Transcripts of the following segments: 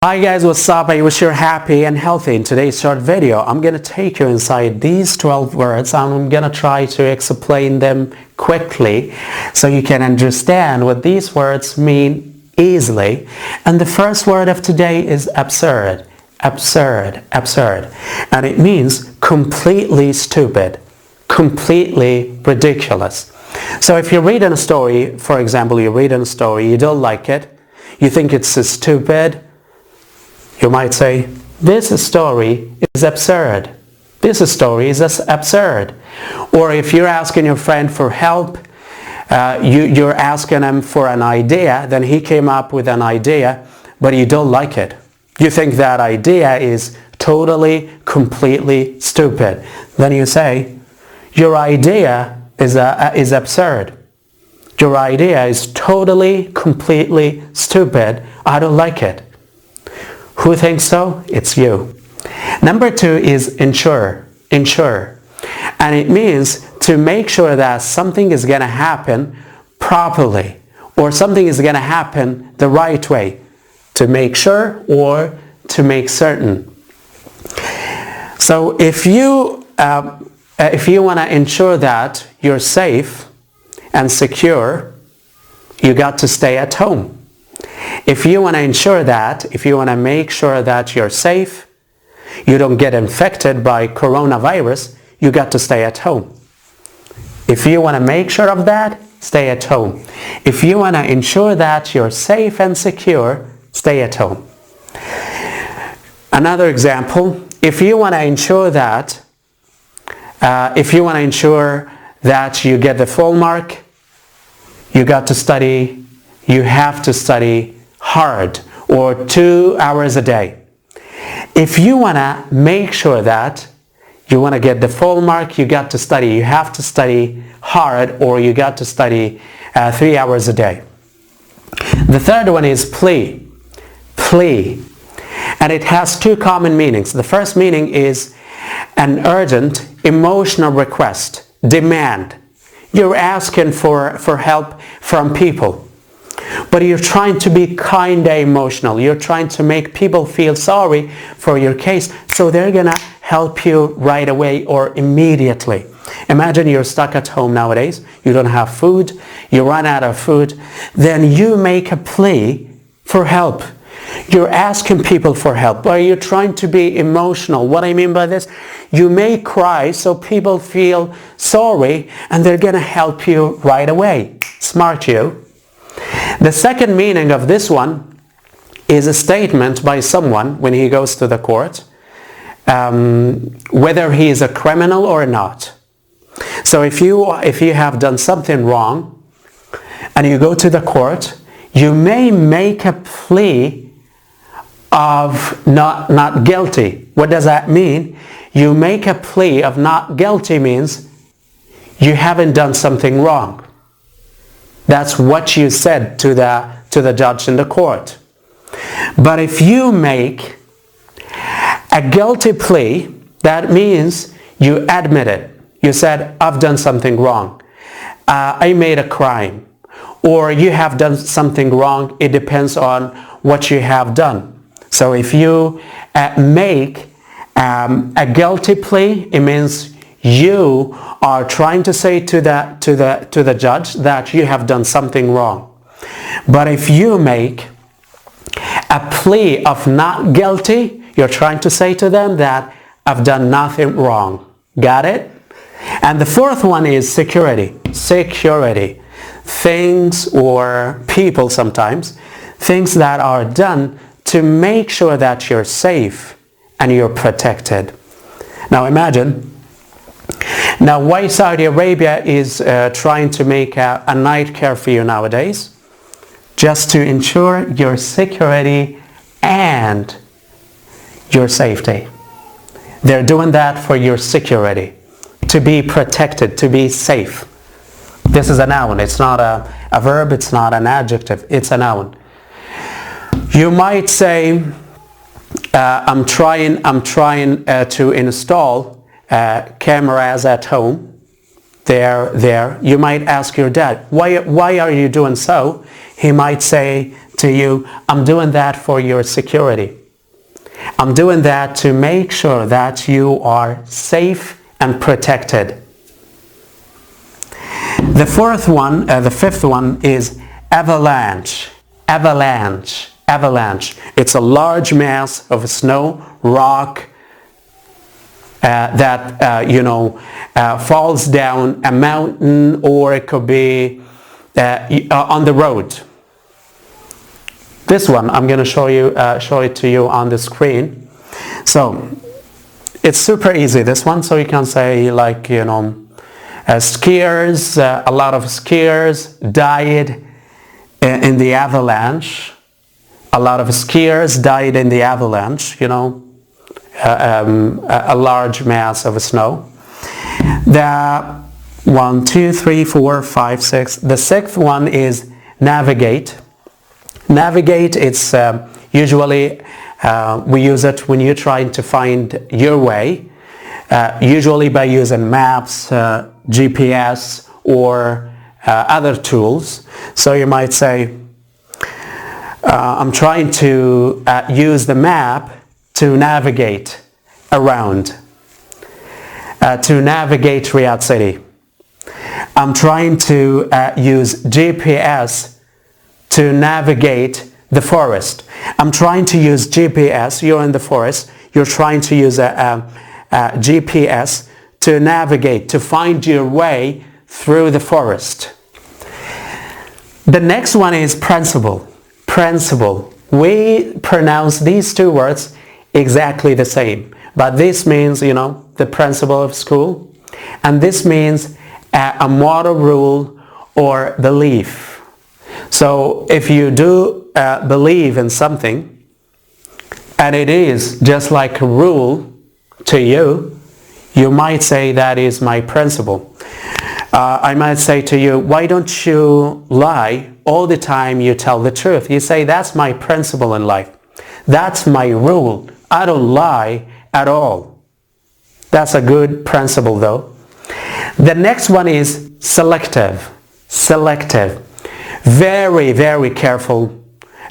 Hi guys, what's up? I wish you're happy and healthy. In today's short video, I'm going to take you inside these 12 words and I'm going to try to explain them quickly so you can understand what these words mean easily. And the first word of today is absurd. Absurd, absurd. And it means completely stupid, completely ridiculous. So if you're reading a story, for example, you're reading a story, you don't like it, you think it's stupid, you might say, this story is absurd. This story is absurd. Or if you're asking your friend for help, you're asking him for an idea, then he came up with an idea, but you don't like it. You think that idea is totally, completely stupid. Then you say, your idea is absurd. Your idea is totally, completely stupid. I don't like it. Who thinks so? It's you. Number two is ensure. Ensure. And it means to make sure that something is going to happen properly or something is going to happen the right way. To make sure or to make certain. So if you want to ensure that you're safe and secure, you got to stay at home. If you want to ensure that, if you want to make sure that you're safe, you don't get infected by coronavirus, you got to stay at home. If you want to make sure of that, stay at home. If you want to ensure that you're safe and secure, stay at home. Another example, if you want to ensure that, you get the full mark, you got to study, you have to study hard or 2 hours a day. If you want to make sure that you want to get the full mark, you got to study. You have to study hard or you got to study 3 hours a day. The third one is plea. Plea. And it has two common meanings. The first meaning is an urgent, emotional request, demand. You're asking for help from people. But you're trying to be kind of emotional. You're trying to make people feel sorry for your case, so they're going to help you right away or immediately. Imagine you're stuck at home nowadays. You don't have food. You run out of food. Then you make a plea for help. You're asking people for help, or you're trying to be emotional. What I mean by this, you may cry so people feel sorry and they're going to help you right away. Smart you. The second meaning of this one is a statement by someone when he goes to the court, whether he is a criminal or not. So if you have done something wrong and you go to the court, you may make a plea of not guilty. What does that mean? You make a plea of not guilty means you haven't done something wrong. That's what you said to the judge in the court. But if you make a guilty plea, that means you admit it. You said, I've done something wrong. I made a crime. Or you have done something wrong. It depends on what you have done. So if you make a guilty plea, it means you are trying to say to the judge that you have done something wrong. But if you make a plea of not guilty, you're trying to say to them that I've done nothing wrong. Got it? And the fourth one is security. Security. Things or people sometimes, things that are done to make sure that you're safe and you're protected. Now imagine, now why Saudi Arabia is trying to make a night curfew nowadays? Just to ensure your security and your safety. They're doing that for your security. To be protected, to be safe. This is a noun. It's not a verb, it's not an adjective, it's a noun. You might say, I'm trying to install cameras at home. There. You might ask your dad, why are you doing so? He might say to you, I'm doing that for your security. I'm doing that to make sure that you are safe and protected. The fifth one is avalanche. Avalanche. Avalanche. It's a large mass of snow, rock, that falls down a mountain, or it could be on the road. This one I'm going to show it to you on the screen. So it's super easy, this one. So you can say, like, skiers, a lot of skiers died in the avalanche. A lot of skiers died in the avalanche, a large mass of snow. The 1, 2, 3, 4, 5, 6. The sixth one is navigate. Navigate, it's usually we use it when you're trying to find your way, usually by using maps, GPS, or other tools. So you might say, I'm trying to use the map to navigate around, to navigate Riyadh City. I'm trying to use GPS to navigate the forest. I'm trying to use GPS, you're in the forest, you're trying to use a GPS to navigate, to find your way through the forest. The next one is principle. Principle. We pronounce these two words exactly the same, but this means, the principle of school, and this means a moral rule or belief. So if you do believe in something, and it is just like a rule to you, you might say that is my principle. I might say to you, why don't you lie all the time, you tell the truth? You say, that's my principle in life. That's my rule. I don't lie at all. That's a good principle though. The next one is selective. Selective. Very, very careful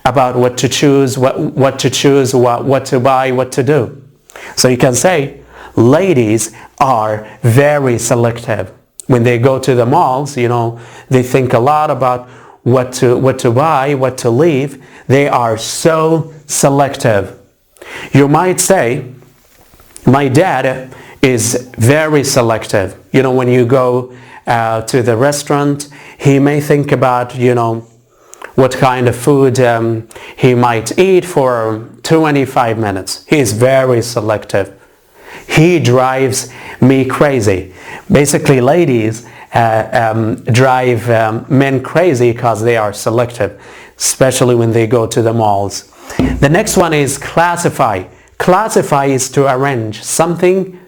about what to choose, what to buy, what to do. So you can say, ladies are very selective. When they go to the malls, they think a lot about what to buy, what to leave. They are so selective. You might say, my dad is very selective. When you go to the restaurant, he may think about, what kind of food he might eat for 25 minutes. He is very selective. He drives me crazy. Basically, ladies drive men crazy because they are selective, especially when they go to the malls. The next one is classify. Classify is to arrange something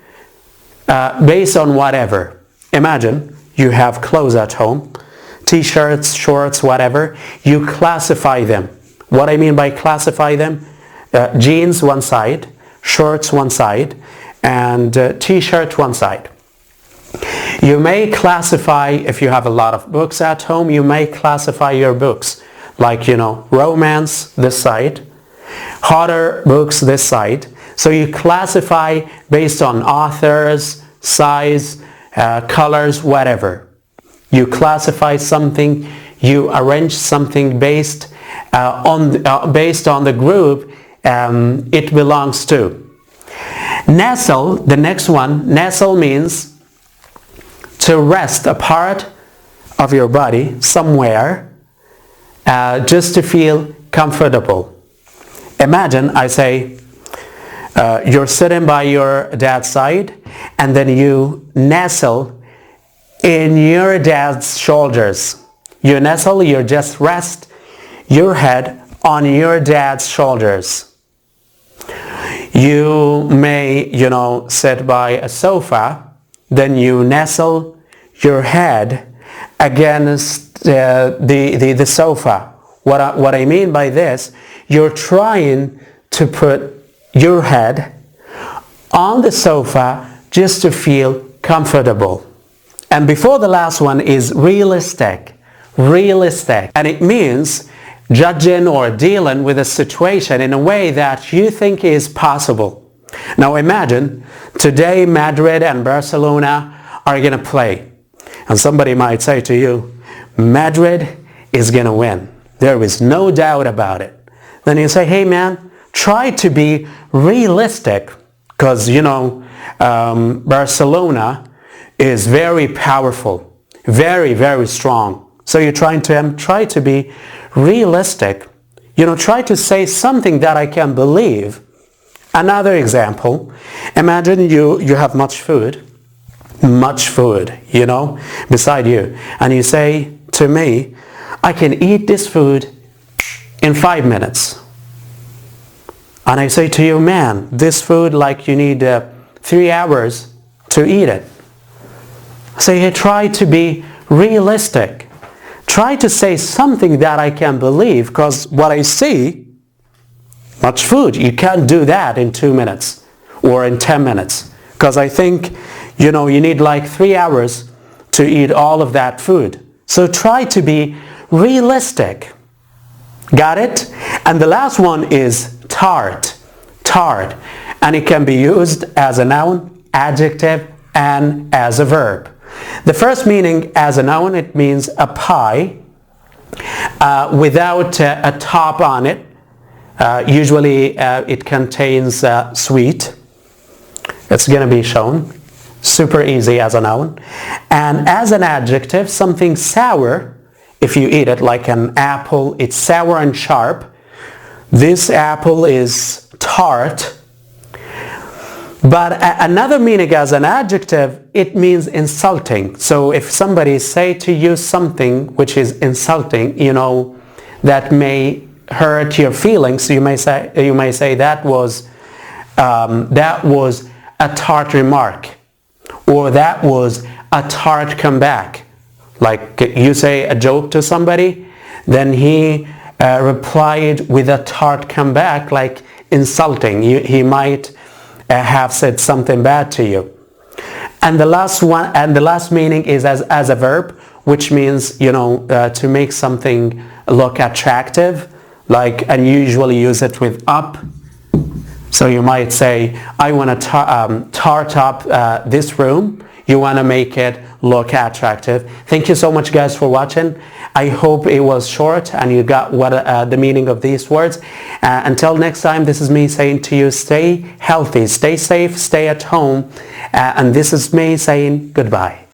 based on whatever. Imagine you have clothes at home, t-shirts, shorts, whatever. You classify them. What I mean by classify them, jeans one side, shorts one side, and t-shirt one side. You may classify, if you have a lot of books at home, you may classify your books like, romance this side, horror books this side. So you classify based on authors, size, colors, whatever. You classify something, you arrange something based on the group it belongs to. Nestle, the next one, nestle means to rest a part of your body somewhere just to feel comfortable. Imagine I say you're sitting by your dad's side and then you nestle in your dad's shoulders. You nestle, you just rest your head on your dad's shoulders. You may, sit by a sofa, then you nestle your head against the sofa. What I mean by this, you're trying to put your head on the sofa just to feel comfortable. And before the last one is realistic. Realistic. And it means judging or dealing with a situation in a way that you think is possible. Now imagine today Madrid and Barcelona are going to play. And somebody might say to you, Madrid is going to win. There is no doubt about it. Then you say, hey man, try to be realistic, because you know Barcelona is very powerful, very, very strong. So you're trying to try to be realistic. You know, try to say something that I can believe. Another example, imagine you have much food, you know, beside you. And you say to me, I can eat this food in 5 minutes. And I say to you, man, this food, like you need 3 hours to eat it. So you try to be realistic. Try to say something that I can believe, because what I see, much food, you can't do that in 2 minutes or in 10 minutes. Because I think, you know, you need like 3 hours to eat all of that food. So try to be realistic. Got it? And the last one is tart. Tart. And it can be used as a noun, adjective, and as a verb. The first meaning as a noun, it means a pie without a top on it. Usually it contains sweet. It's going to be shown. Super easy as a noun. And as an adjective, something sour. If you eat it like an apple, it's sour and sharp. This apple is tart. But another meaning as an adjective, it means insulting. So if somebody say to you something which is insulting, you know, that may hurt your feelings, you may say that was a tart remark, or that was a tart comeback. Like you say a joke to somebody, then he replied with a tart comeback, like insulting. He might have said something bad to you. And the last one, and the last meaning is as a verb, which means, you know, to make something look attractive, like, and you usually use it with up. So you might say, I want to tart up this room. You want to make it look attractive. Thank you so much, guys, for watching. I hope it was short and you got what the meaning of these words. Until next time, this is me saying to you, stay healthy, stay safe, stay at home. And this is me saying goodbye.